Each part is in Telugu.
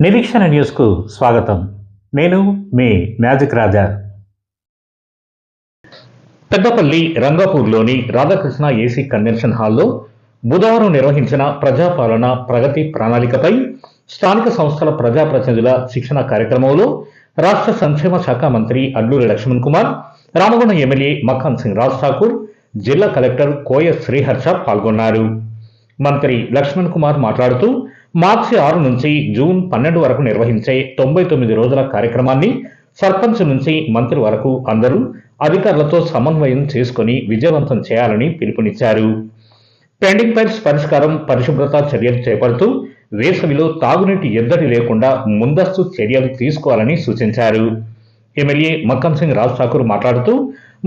నిరీక్షణ న్యూస్కు స్వాగతం. నేను మీ మ్యాజిక్ రాజా. పెద్దపల్లి రంగాపూర్లోని రాధాకృష్ణ ఏసీ కన్వెన్షన్ హాల్లో బుధవారం నిర్వహించిన ప్రజాపాలన ప్రగతి ప్రణాళికపై స్థానిక సంస్థల ప్రజాప్రతినిధుల శిక్షణ కార్యక్రమంలో రాష్ట్ర సంక్షేమ శాఖ మంత్రి అడ్లూరి లక్ష్మణ్ కుమార్, రామగుండం ఎమ్మెల్యే మక్కన్ సింగ్ రాజ్ ఠాకూర్, జిల్లా కలెక్టర్ కోయ శ్రీహర్ష పాల్గొన్నారు. మంత్రి లక్ష్మణ్ కుమార్ మాట్లాడుతూ మార్చి 6 నుంచి జూన్ 12 వరకు నిర్వహించే 99 రోజుల కార్యక్రమాన్ని సర్పంచ్ నుంచి మంత్రి వరకు అందరూ అధికారులతో సమన్వయం చేసుకుని విజయవంతం చేయాలని పిలుపునిచ్చారు. పెండింగ్ ఫైల్స్ పరిష్కారం, పరిశుభ్రత చర్యలు చేపడుతూ వేసవిలో తాగునీటి ఎద్దడి లేకుండా ముందస్తు చర్యలు తీసుకోవాలని సూచించారు. ఎమ్మెల్యే మక్కన్ సింగ్ రాజ్ ఠాకూర్ మాట్లాడుతూ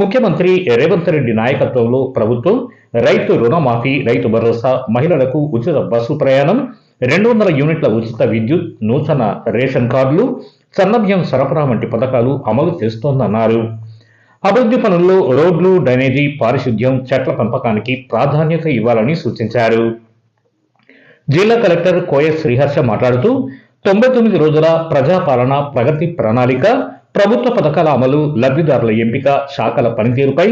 ముఖ్యమంత్రి రేవంత్ రెడ్డి నాయకత్వంలో ప్రభుత్వం రైతు రుణమాఫీ, రైతు భరోసా, మహిళలకు ఉచిత బస్సు ప్రయాణం, 200 యూనిట్ల ఉచిత విద్యుత్, నూతన రేషన్ కార్డులు, సన్నబియ్యం సరఫరా వంటి పథకాలు అమలు చేస్తోందన్నారు. అభివృద్ధి పనుల్లో రోడ్లు, డ్రైనేజీ, పారిశుద్ధ్యం, చెట్ల పెంపకానికి ప్రాధాన్యత ఇవ్వాలని సూచించారు. జిల్లా కలెక్టర్ కోయ శ్రీహర్ష మాట్లాడుతూ 99 రోజుల ప్రజాపాలన ప్రగతి ప్రణాళిక, ప్రభుత్వ పథకాల అమలు, లబ్ధిదారుల ఎంపిక, శాఖల పనితీరుపై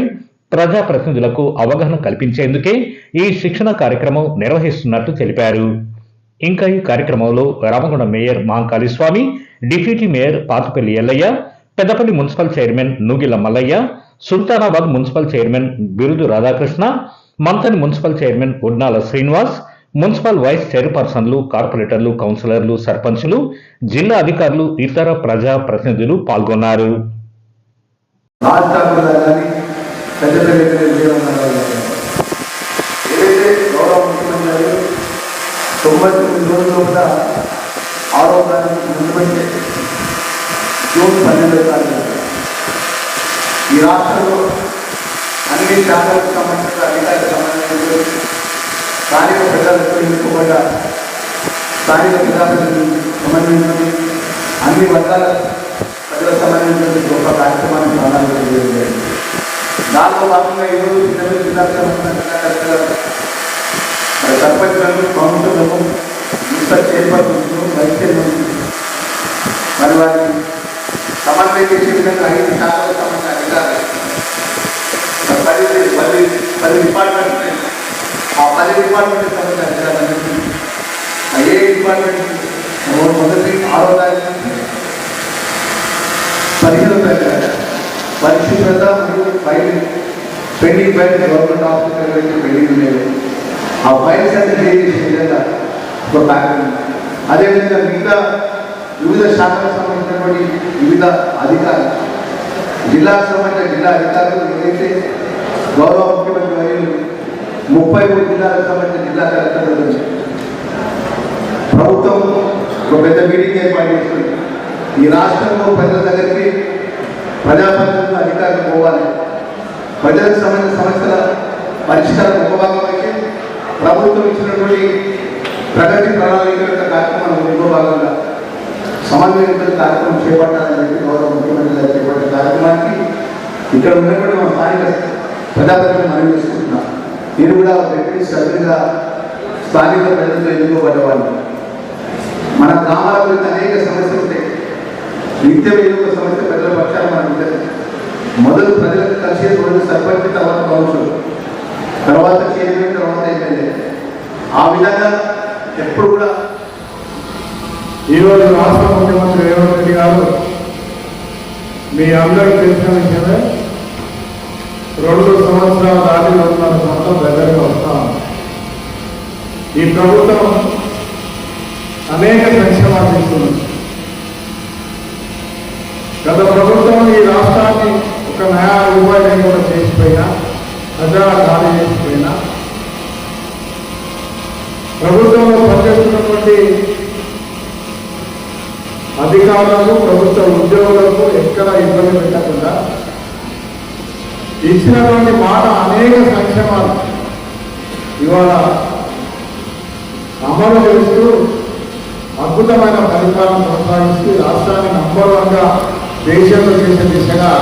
ప్రజాప్రతినిధులకు అవగాహన కల్పించేందుకే ఈ శిక్షణ కార్యక్రమం నిర్వహిస్తున్నట్టు తెలిపారు. ఇంకా ఈ కార్యక్రమంలో Ramagundam mayor Mahankali Swamy, deputy mayor Pathupalli Ellaiah, Peddapalli municipal chairman Nugila Mallaiah, Sultanabad municipal chairman Birudu Radhakrishna, Manthani municipal chairman Udnala Srinivas, municipal vice చైర్పర్సన్లు, కార్పొరేటర్లు, కౌన్సిలర్లు, సర్పంచులు, జిల్లా అధికారులు, ఇతర ప్రజా ప్రతినిధులు పాల్గొన్నారు. కూడా ఆరోగ్యానికి ముందుపడితే జూన్ 12 తారీఖు ఈ రాష్ట్రంలో అన్ని శాఖలకు సంబంధించిన అధికారులకు సంబంధించిన స్థానిక ప్రజలకు ఎన్నుకోబడ్డ స్థానిక ప్రజాప్రతినిధులు సంబంధించి అన్ని వర్గాల ప్రజలకు సంబంధించిన గొప్ప కార్యక్రమాన్ని ప్రారంభం చేయాలి. దాంట్లో భాగంగా ఈరోజు జిల్లా సర్పంచులను, కౌన్సిలర్లకు, మున్సిపల్ చైర్పర్సన్లు, వైస్ చైర్మన్ మరి వారిని సమన్వయం చేసే విధంగా 5 శాఖలకు సంబంధించిన అధికారులు 10 డిపార్ట్మెంట్, ఆ 10 డిపార్ట్మెంట్కి సంబంధించిన అధికారులు ఏ డిపార్ట్మెంట్ మొదటి 6వ తారీఖు 15వ తారీఖు పరిశుభ్రత మరియు pending file government officer pending ఉండేది. ఆ ఫైల్స్ అన్ని క్లియర్ చేసే విధంగా ఒక కార్యక్రమం. అదేవిధంగా మిగతా వివిధ శాఖలకు సంబంధించినటువంటి వివిధ అధికారులు, జిల్లాకు సంబంధించిన జిల్లా అధికారులు ఏదైతే గౌరవ ముఖ్యమంత్రి వర్యులు 33 జిల్లాలకు సంబంధించిన జిల్లా కలెక్టర్లు ప్రభుత్వం ఒక పెద్ద మీటింగ్ ఏర్పాటు చేస్తుంది. ఈ రాష్ట్రంలో ప్రజల దగ్గరికి ప్రజాప్రతినిధులు, అధికారులు పోవాలి. ప్రజలకు సంబంధించిన సమస్యల పరిష్కారం ఒక భాగం అయితే ప్రభుత్వం ఇచ్చినటువంటి ప్రగతి ప్రణాళిక యొక్క కార్యక్రమం ఇంకో భాగంగా సమన్వయంతో కార్యక్రమం చేపట్టాలని చెప్పి గౌరవ ముఖ్యమంత్రి గారు చేపట్టే కార్యక్రమానికి ఇక్కడ ఉన్నటువంటి మా స్థానిక ప్రజాప్రతినిధులు మనం చేసుకుంటున్నాం. నేను కూడా వ్యక్తి సభ్యులుగా స్థానిక ప్రజలతో ఎన్నుకోబడ్డవాళ్ళు. మన గ్రామాల గురించి అనేక సమస్యలు ఉంటాయి. నిత్యం ఏదో ఒక సమస్య ప్రజల పక్షాలు మనకు ఉంటుంది. మొదలు ప్రజలకు కలిసే రోజు సర్పంచ్, తర్వాత కౌన్సిల్, తర్వాత చైర్మన్, తర్వాత ఎమ్మెల్యే. ఆ విధంగా ఎప్పుడు కూడా ఈరోజు రాష్ట్ర ముఖ్యమంత్రి రేవంత్ రెడ్డి గారు మీ అందరికీ తెలిసిన విషయమే 2 సంవత్సరాల దాటి 2.5 సంవత్సరాలు దగ్గరగా వస్తాం. ఈ ప్రభుత్వం అనేక సంక్షేమాలు చేస్తుంది. గత ప్రభుత్వం ఈ రాష్ట్రాన్ని ఒక నయా రూపాయలు కూడా చేసిపోయినా, ప్రజా ఖాళీ చేసిపోయినా, ప్రభుత్వంలో పనిచేస్తున్నటువంటి అధికారులకు, ప్రభుత్వ ఉద్యోగులకు ఎక్కడ ఇబ్బంది పెట్టకుండా ఇచ్చినటువంటి మాట అనేక సంక్షేమాలు ఇవాళ అమలు చేస్తూ అద్భుతమైన ఫలితాలను కొనసాగిస్తూ రాష్ట్రాన్ని నంబర్ 1గా దేశంలో చేసే దిశగా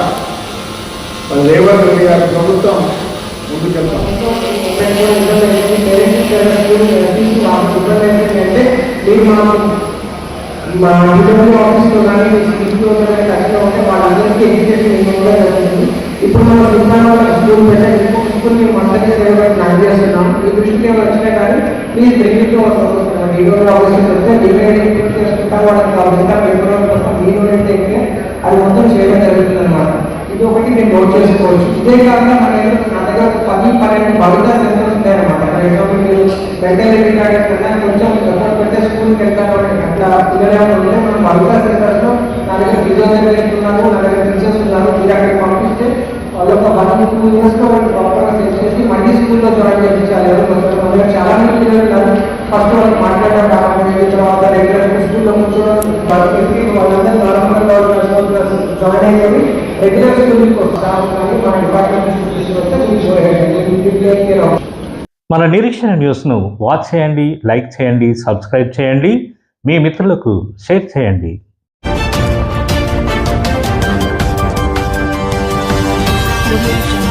రేవంత్ రెడ్డి గారి ప్రభుత్వం ముందుకెళ్తాం. మీరు మాకు మా ఇంటర్వ్యూ ఆఫీస్లో కానీ స్కూల్లో కానీ టచ్లో ఉంటే వాళ్ళందరికీ ఎడ్యుకేషన్ ఇవ్వడం జరుగుతుంది. ఇప్పుడు మనం విజ్ఞానం స్కూల్ పెట్టాలి, ఇంకొక స్కూల్ మేము అందరికీ సేవ ప్లాన్ చేస్తున్నాం. ఈ దృష్టికి ఏమైనా వచ్చినా కానీ ప్లీజ్ బెనిఫిట్ ఈరోజు ఆఫీస్ వస్తే డివైడ్ చేసుకుంటా వాళ్ళకి కావాల్సిన పేపర్ కోసం మీరు అయితే అది మొత్తం చేయడం జరుగుతుంది అనమాట. ఇది ఒకటి నేను నోట్ చేసుకోవచ్చు. ఇదే కాకుండా మన నా దగ్గర 10-12 భవిత సెంటర్స్ ఉంటాయన్నమాట. ఫర్ ఎగ్జాంపుల్ మీరు మెంటల్ రిటార్డెడ్ కన్నా కొంచెం పెద్ద స్కూల్కి వెళ్తాను అట్లా పిల్లలే ఉంటే మనం భవిత సెంటర్స్లో నా దగ్గర ఫిజియోథెరపిస్ట్ ఉన్నారు, నా దగ్గర టీచర్స్ ఉన్నారు. మీరు అక్కడికి పంపిస్తే వాళ్ళు ఒక 1-2 ఇయర్స్లో వాళ్ళు ప్రాపర్గా సెట్ చేసి మళ్ళీ స్కూల్లో జాయిన్ చేయించాలి. మన దగ్గర చాలా మంది పిల్లలు ఉన్నారు. ఫస్ట్ వాళ్ళకి మాట్లాడడం కావాలి, తర్వాత రెగ్యులర్ స్కూల్లో కూర్చోవడం వాళ్ళందరూ నార్మల్గా జాయిన్ అయ్యేది రెగ్యులర్ స్కూల్కి వస్తాము. కానీ మన డిపార్ట్మెంట్ తీసుకొస్తే మన నిరీక్షణ న్యూస్ను వాచ్ చేయండి, లైక్ చేయండి, సబ్స్క్రైబ్ చేయండి, మీ మిత్రులకు షేర్ చేయండి. Audio Jungle.